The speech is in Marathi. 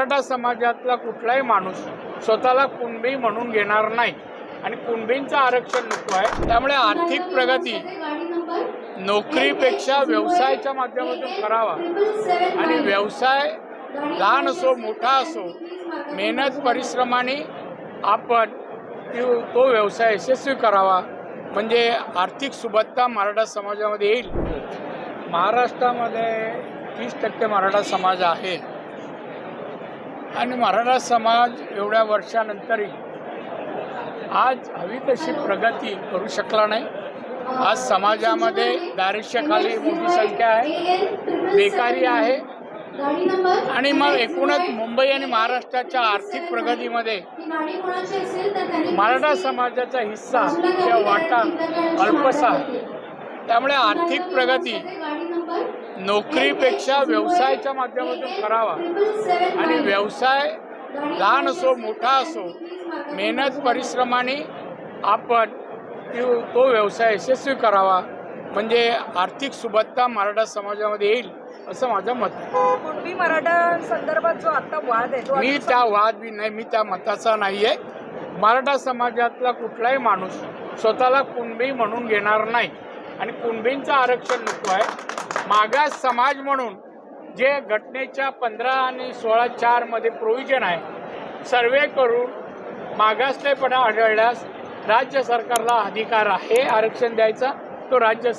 मराठा समाजातला कुठलाही माणूस स्वतःला कुणबी म्हणून घेणार नाही आणि कुणबींचं आरक्षण नको आहे। त्यामुळे आर्थिक प्रगती नोकरीपेक्षा व्यवसायाच्या माध्यमातून करावा आणि व्यवसाय लहान असो मोठा असो मेहनत परिश्रमाने आपण तो व्यवसाय यशस्वी करावा, म्हणजे आर्थिक सुबत्ता मराठा समाजामध्ये येईल। महाराष्ट्रामध्ये 30% मराठा समाज आहे आणि मराठा समाज एवढ्या वर्षानंतरही आज हवी तशी प्रगती करू शकला नाही। आज समाजामध्ये दारिद्र्याखाली मोठी संख्या आहे, बेकारी आहे आणि मग एकूणच मुंबई आणि महाराष्ट्राच्या आर्थिक प्रगतीमध्ये मराठा समाजाचा हिस्सा किंवा वाटा अल्पसा आहे। त्यामुळे आर्थिक प्रगती नोकरीपेक्षा व्यवसायाच्या माध्यमातून करावा आणि व्यवसाय लहान असो मोठा असो मेहनत परिश्रमाने आपण तो व्यवसाय यशस्वी करावा, म्हणजे आर्थिक सुबत्ता मराठा समाजामध्ये येईल असं माझं मत आहे। कुणबी मराठा संदर्भात जो आता वाद आहे मी त्या मताचा नाही आहे। मराठा समाजातला कुठलाही माणूस स्वतःला कुणबी म्हणून घेणार नाही आणि कुणबींचं आरक्षण नको आहे। मागास समाज म्हणून जे घटनेच्या 15 आणि 16(4) मध्ये प्रोव्हिजन आहे, सर्वे करून मागासलेपणा आढळल्यास राज्य सरकारला अधिकार आहे आरक्षण द्यायचा, तो राज्य